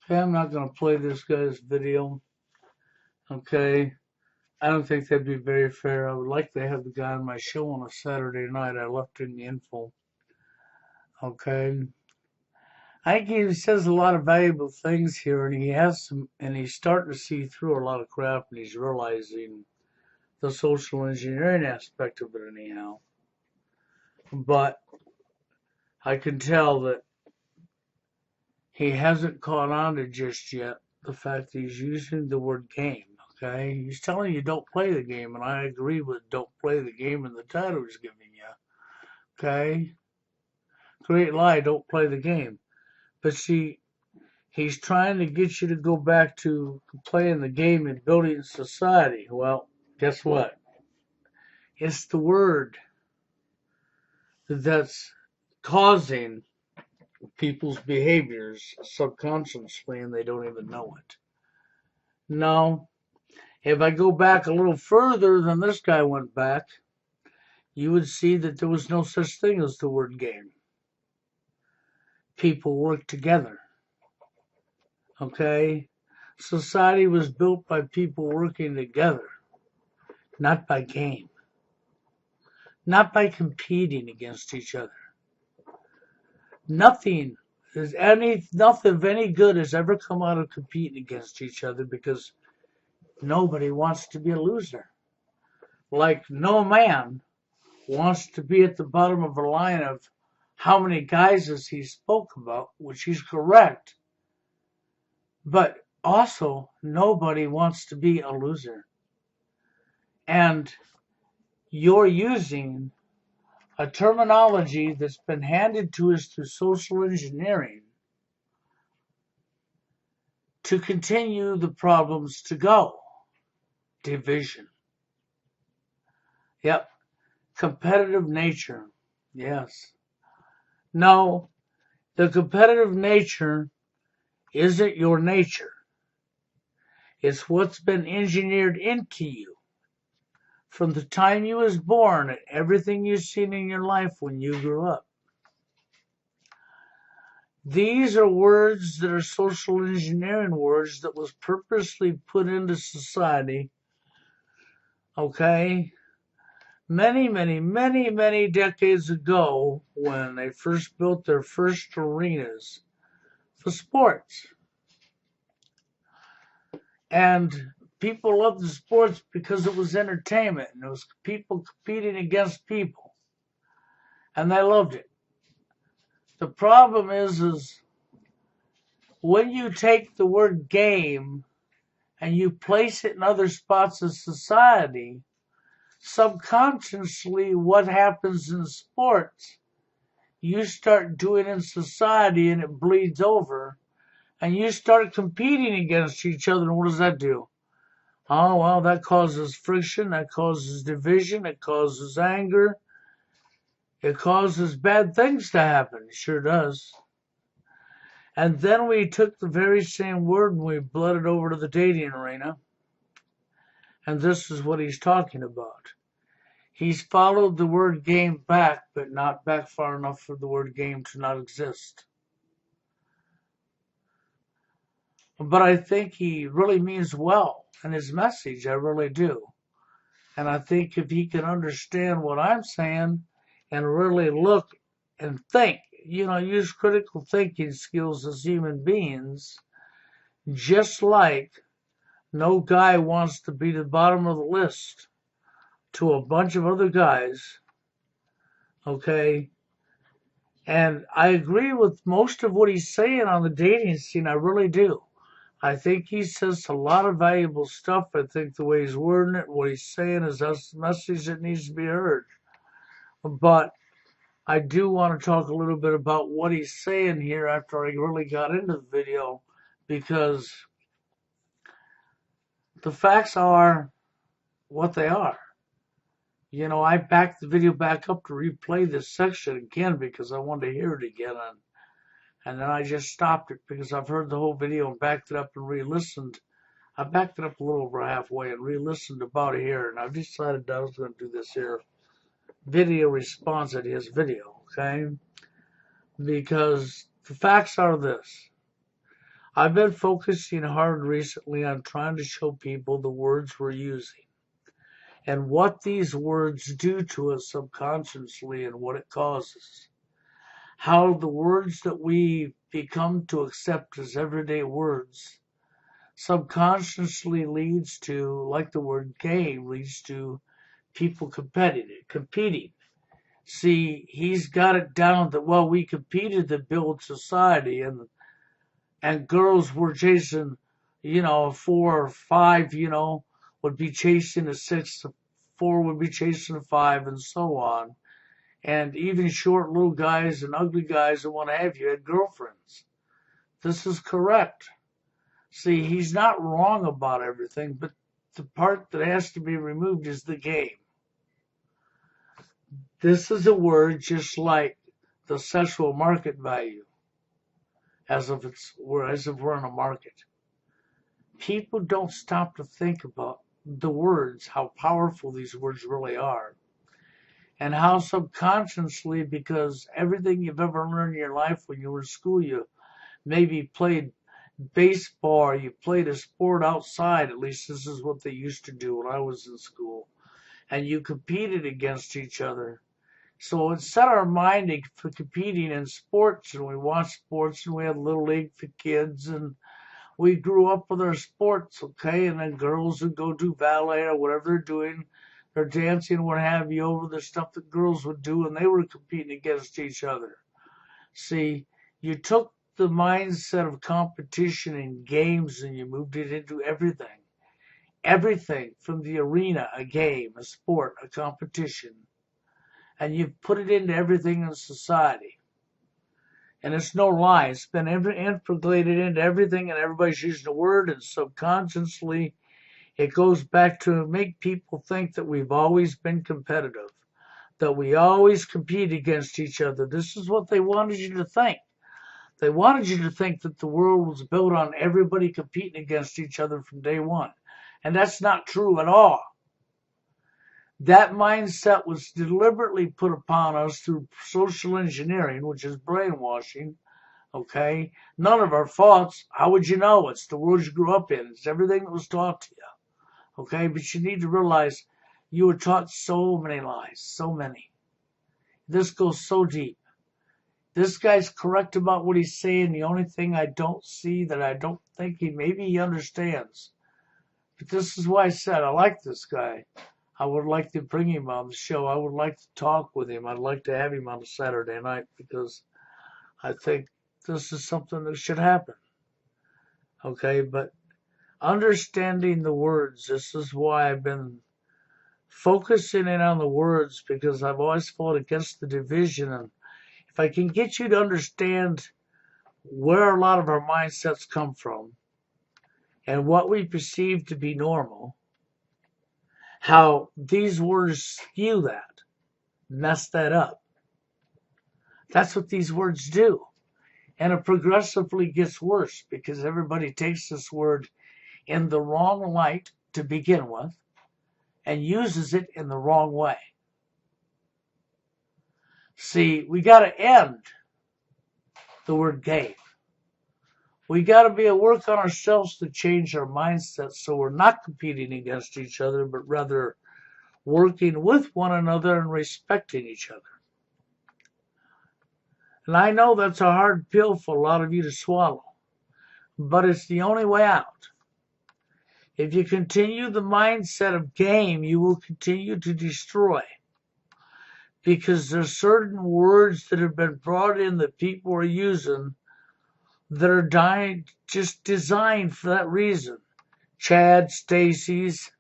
Okay, I'm not going to play this guy's video. Okay, I don't think that'd be very fair. I would like to have the guy on my show on a Saturday night. I left in the info. Okay, I think he says a lot of valuable things here, and he has some, and he's starting to see through a lot of crap, and he's realizing the social engineering aspect of it, anyhow. But I can tell that he hasn't caught on to just yet the fact that he's using the word game. Okay, he's telling you don't play the game, and I agree with don't play the game in the title he's giving you. Okay, great lie, don't play the game. But see, he's trying to get you to go back to playing the game and building society. Well, guess what? It's the word that's causing people's behaviors subconsciously, and they don't even know it. No, if I go back a little further than this guy went back, you would see that there was no such thing as the word game. People worked together. Okay? Society was built by people working together, not by game, not by competing against each other. Nothing of any good has ever come out of competing against each other because nobody wants to be a loser. Like no man wants to be at the bottom of a line of how many guys as he spoke about, which he's correct. But also, nobody wants to be a loser. And you're using a terminology that's been handed to us through social engineering to continue the problems to go. Division. Yep. Competitive nature. Yes. No, the competitive nature isn't your nature. It's what's been engineered into you from the time you was born and everything you've seen in your life when you grew up. These are words that are social engineering words that was purposely put into society, okay, many decades ago when they first built their first arenas for sports. And people loved the sports because it was entertainment and it was people competing against people. And they loved it. The problem is when you take the word game and you place it in other spots of society, subconsciously what happens in sports, you start doing in society and it bleeds over and you start competing against each other. And what does that do? Oh, well, that causes friction, that causes division, it causes anger, it causes bad things to happen. It sure does. And then we took the very same word and we bled it over to the dating arena. And this is what he's talking about. He's followed the word game back, but not back far enough for the word game to not exist. But I think he really means well in his message. I really do. And I think if he can understand what I'm saying and really look and think, use critical thinking skills as human beings, just like no guy wants to be the bottom of the list to a bunch of other guys, okay? And I agree with most of what he's saying on the dating scene. I really do. I think he says a lot of valuable stuff. I think the way he's wording it, what he's saying is that's the message that needs to be heard. But I do want to talk a little bit about what he's saying here after I really got into the video, because the facts are what they are. I backed the video back up to replay this section again because I wanted to hear it again. And then I just stopped it because I've heard the whole video and backed it up and re-listened. I backed it up a little over halfway and re-listened about it here. And I've decided that I was going to do this here video response at his video, okay? Because the facts are this. I've been focusing hard recently on trying to show people the words we're using and what these words do to us subconsciously and what it causes. How the words that we become to accept as everyday words subconsciously leads to, like the word game, leads to people competing. See, he's got it down that, well, we competed to build society, and girls were chasing, 4 or 5, would be chasing a 6, 4 would be chasing a 5, and so on. And even short little guys and ugly guys and what have you had girlfriends. This is correct. See, he's not wrong about everything, but the part that has to be removed is the game. This is a word just like the sexual market value, as if we're in a market. People don't stop to think about the words, how powerful these words really are, and how subconsciously, because everything you've ever learned in your life when you were in school, you maybe played baseball or you played a sport outside. At least this is what they used to do when I was in school, and you competed against each other. So it set our mind for competing in sports, and we watched sports, and we had Little League for kids, and we grew up with our sports, okay? And then girls would go do ballet or whatever they're doing, they're dancing, what have you, over the stuff that girls would do, and they were competing against each other. See, you took the mindset of competition in games and you moved it into everything. Everything from the arena, a game, a sport, a competition. And you've put it into everything in society. And it's no lie. It's been integrated into everything, and everybody's using the word, and subconsciously it goes back to make people think that we've always been competitive, that we always compete against each other. This is what they wanted you to think. They wanted you to think that the world was built on everybody competing against each other from day one. And that's not true at all. That mindset was deliberately put upon us through social engineering, which is brainwashing, okay? None of our faults. How would you know? It's the world you grew up in. It's everything that was taught to you, okay? But you need to realize you were taught so many lies, so many. This goes so deep. This guy's correct about what he's saying. The only thing I don't see that I don't think maybe he understands. But this is why I said I like this guy. I would like to bring him on the show. I would like to talk with him. I'd like to have him on a Saturday night because I think this is something that should happen. Okay, but understanding the words, this is why I've been focusing in on the words, because I've always fought against the division. And if I can get you to understand where a lot of our mindsets come from and what we perceive to be normal, how these words skew that, mess that up. That's what these words do. And it progressively gets worse because everybody takes this word in the wrong light to begin with and uses it in the wrong way. See, we got to end the word game. We got to be at work on ourselves to change our mindset so we're not competing against each other, but rather working with one another and respecting each other. And I know that's a hard pill for a lot of you to swallow, but it's the only way out. If you continue the mindset of game, you will continue to destroy. Because there's certain words that have been brought in that people are using that are just designed for that reason. Chad, Stacy's.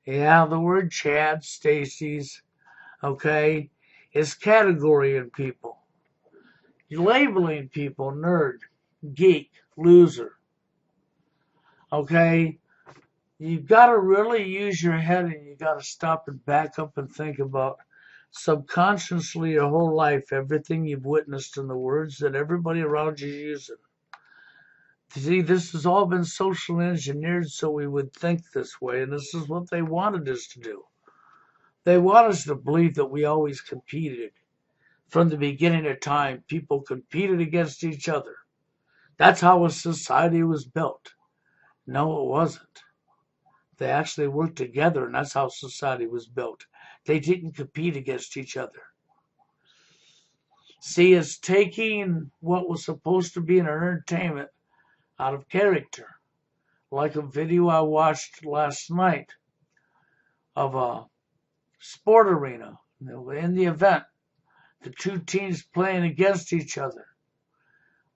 Yeah, the word Chad, Stacy's, okay, is categorying people. Labeling people, nerd, geek, loser. Okay? You've got to really use your head, and you've got to stop and back up and think about subconsciously your whole life, everything you've witnessed in the words that everybody around you is using. See, this has all been social engineered so we would think this way, and this is what they wanted us to do. They want us to believe that we always competed. From the beginning of time, people competed against each other. That's how a society was built. No, it wasn't. They actually worked together, and that's how society was built. They didn't compete against each other. See, it's taking what was supposed to be an entertainment out of character. Like a video I watched last night of a sport arena. In the event, the two teams playing against each other.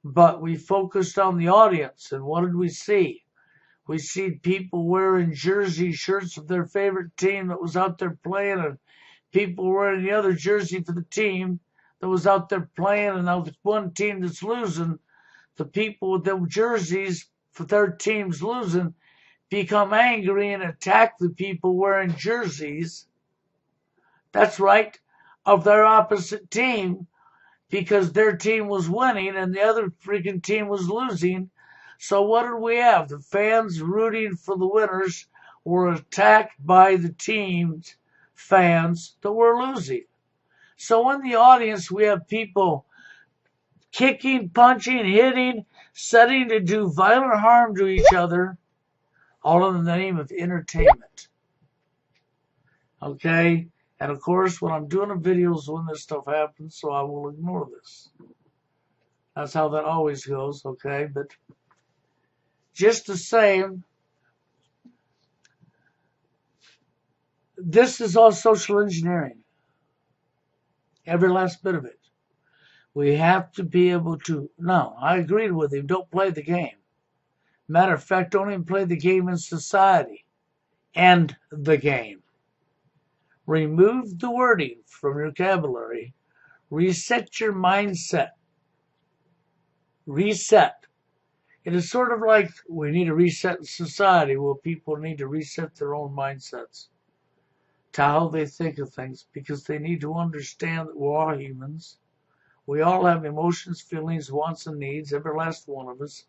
But we focused on the audience, and what did we see? We see people wearing jersey shirts of their favorite team that was out there playing, and people wearing the other jersey for the team that was out there playing, and now the one team that's losing, the people with them jerseys for their teams losing become angry and attack the people wearing jerseys. That's right, of their opposite team, because their team was winning and the other freaking team was losing. So what did we have? The fans rooting for the winners were attacked by the team's fans that were losing. So in the audience, we have people kicking, punching, hitting, setting to do violent harm to each other, all in the name of entertainment. Okay? And of course, when I'm doing the videos when this stuff happens, so I will ignore this. That's how that always goes, okay? But just the same, this is all social engineering. Every last bit of it. We have to be able to, no, I agreed with him, don't play the game. Matter of fact, don't even play the game in society. End the game. Remove the wording from your vocabulary. Reset your mindset. Reset. It is sort of like we need to reset in society. Well, people need to reset their own mindsets to how they think of things, because they need to understand that we're all humans. We all have emotions, feelings, wants, and needs, every last one of us.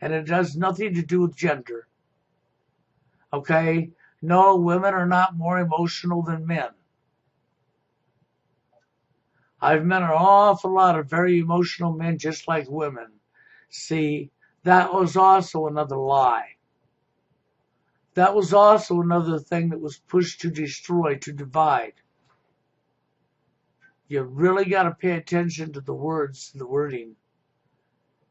And it has nothing to do with gender. Okay? No, women are not more emotional than men. I've met an awful lot of very emotional men just like women. See, that was also another lie. That was also another thing that was pushed to destroy, to divide. You really got to pay attention to the words, the wording,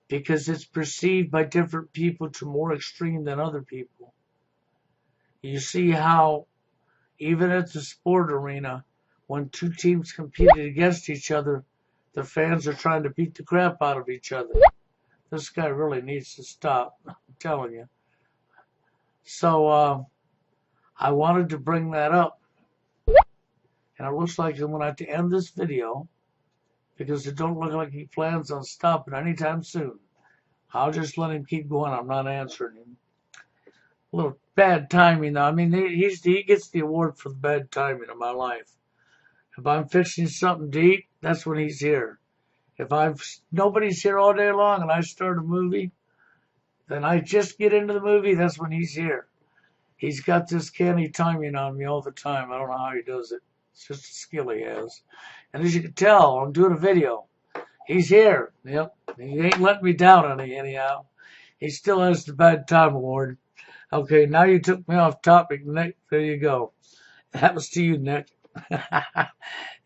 because it's perceived by different people to more extreme than other people. You see how, even at the sport arena, when two teams competed against each other, the fans are trying to beat the crap out of each other. This guy really needs to stop, I'm telling you. So, I wanted to bring that up. And it looks like I'm going to have to end this video, because it don't look like he plans on stopping anytime soon. I'll just let him keep going. I'm not answering him. A little bad timing, though. I mean, he gets the award for the bad timing of my life. If I'm fixing something deep, that's when he's here. If nobody's here all day long and I start a movie, then I just get into the movie, that's when he's here. He's got this canny timing on me all the time. I don't know how he does it. It's just a skill he has. And as you can tell, I'm doing a video. He's here. Yep. He ain't letting me down anyhow. He still has the bad time award. Okay, now you took me off topic, Nick. There you go. That was to you, Nick.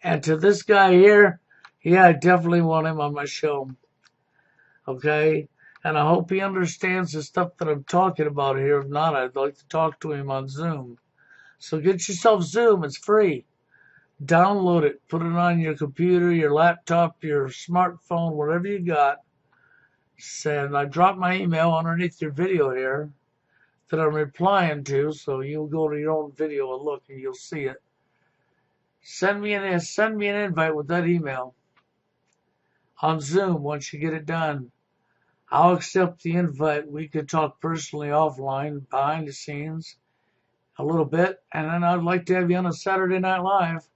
And to this guy here, yeah, I definitely want him on my show. Okay? And I hope he understands the stuff that I'm talking about here. If not, I'd like to talk to him on Zoom. So get yourself Zoom. It's free. Download it. Put it on your computer, your laptop, your smartphone, whatever you got. And I dropped my email underneath your video here that I'm replying to, so you'll go to your own video and look and you'll see it. Send me an invite with that email on Zoom once you get it done. I'll accept the invite. We could talk personally offline, behind the scenes, a little bit, and then I'd like to have you on a Saturday Night Live.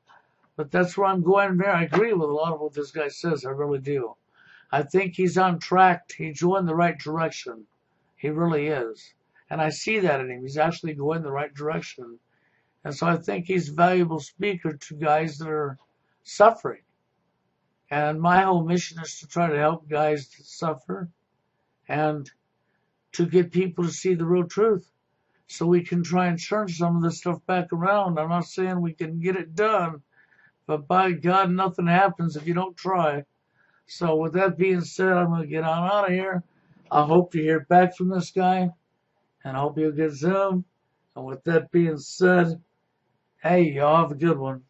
But that's where I'm going there. I agree with a lot of what this guy says. I really do. I think he's on track. He's going the right direction. He really is. And I see that in him. He's actually going the right direction. And so I think he's a valuable speaker to guys that are suffering. And my whole mission is to try to help guys that suffer and to get people to see the real truth so we can try and turn some of this stuff back around. I'm not saying we can get it done, but by God, nothing happens if you don't try. So with that being said, I'm going to get on out of here. I hope to hear back from this guy, and I hope you'll get Zoom. And with that being said, hey, y'all have a good one.